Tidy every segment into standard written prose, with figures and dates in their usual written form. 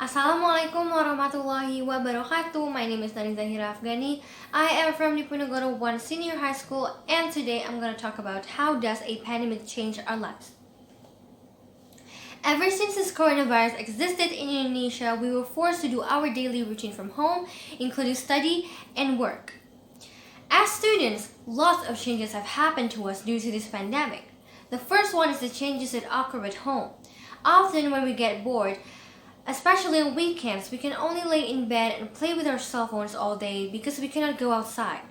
Assalamualaikum warahmatullahi wabarakatuh. My name is Nadine Zahira Afgani. I am from Diponegoro 1 Senior High School, and today I'm going to talk about how does a pandemic change our lives. Ever since this coronavirus existed in Indonesia, we were forced to do our daily routine from home, including study and work. As students, lots of changes have happened to us due to this pandemic. The first one is the changes that occur at home. Often when we get bored, especially on weekends, we can only lay in bed and play with our cell phones all day because we cannot go outside.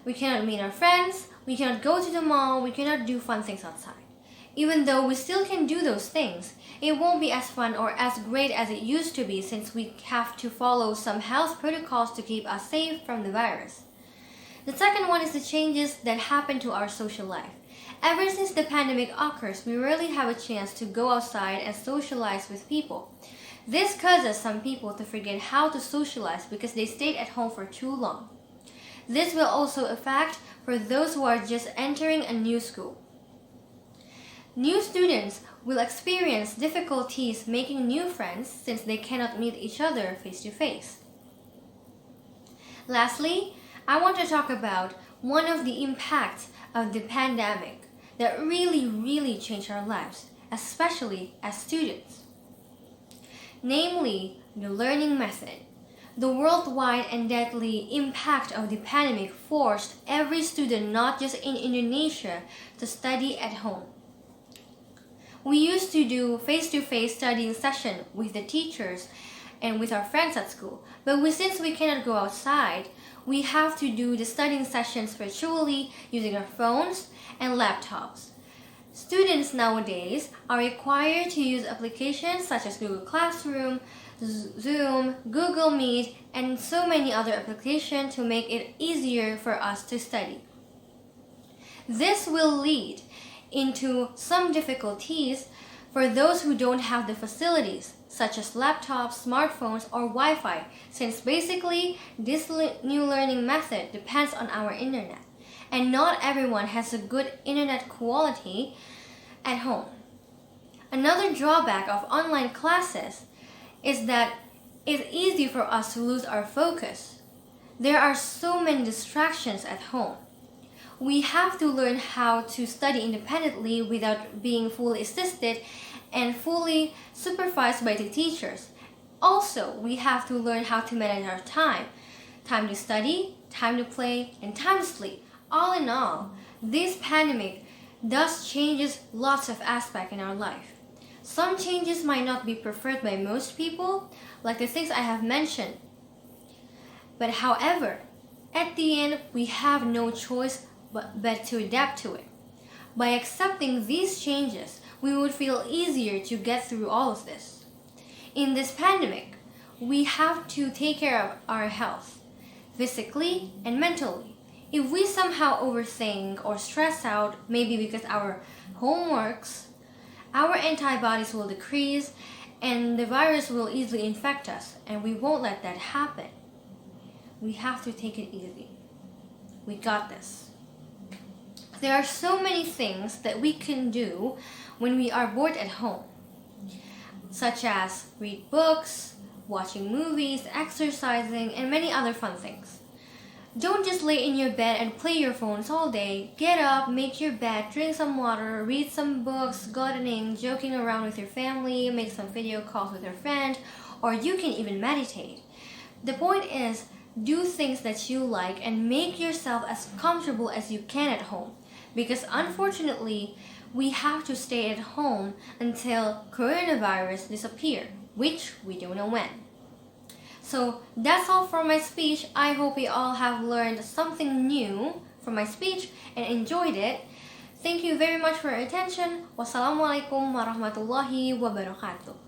We cannot meet our friends, we cannot go to the mall, we cannot do fun things outside. Even though we still can do those things, it won't be as fun or as great as it used to be since we have to follow some health protocols to keep us safe from the virus. The second one is the changes that happen to our social life. Ever since the pandemic occurs, we rarely have a chance to go outside and socialize with people. This causes some people to forget how to socialize because they stayed at home for too long. This will also affect for those who are just entering a new school. New students will experience difficulties making new friends since they cannot meet each other face to face. Lastly, I want to talk about one of the impacts of the pandemic that really changed our lives, especially as students. Namely, the learning method. The worldwide and deadly impact of the pandemic forced every student, not just in Indonesia, to study at home. We used to do face-to-face studying session with the teachers and with our friends at school, but since we cannot go outside, we have to do the studying sessions virtually using our phones and laptops. Students nowadays are required to use applications such as Google Classroom, Zoom, Google Meet, and so many other applications to make it easier for us to study. This will lead into some difficulties for those who don't have the facilities, such as laptops, smartphones, or Wi-Fi, since basically this new learning method depends on our internet, and not everyone has a good internet quality at home. Another drawback of online classes is that it's easy for us to lose our focus. There are so many distractions at home. We have to learn how to study independently without being fully assisted and fully supervised by the teachers. Also, we have to learn how to manage our time. Time to study, time to play, and time to sleep. All in all, this pandemic does changes lots of aspects in our life. Some changes might not be preferred by most people, like the things I have mentioned. But however, at the end, we have no choice but to adapt to it. By accepting these changes, we would feel easier to get through all of this. In this pandemic, we have to take care of our health, physically and mentally. If we somehow overthink or stress out, maybe because our homeworks, our antibodies will decrease and the virus will easily infect us, and we won't let that happen. We have to take it easy. We got this. There are so many things that we can do when we are bored at home, such as read books, watching movies, exercising, and many other fun things. Don't just lay in your bed and play your phones all day. Get up, make your bed, drink some water, read some books, gardening, joking around with your family, make some video calls with your friend, or you can even meditate. The point is, do things that you like and make yourself as comfortable as you can at home. Because unfortunately, we have to stay at home until coronavirus disappears, which we don't know when. So that's all for my speech. I hope you all have learned something new from my speech and enjoyed it. Thank you very much for your attention. Wassalamualaikum warahmatullahi wabarakatuh.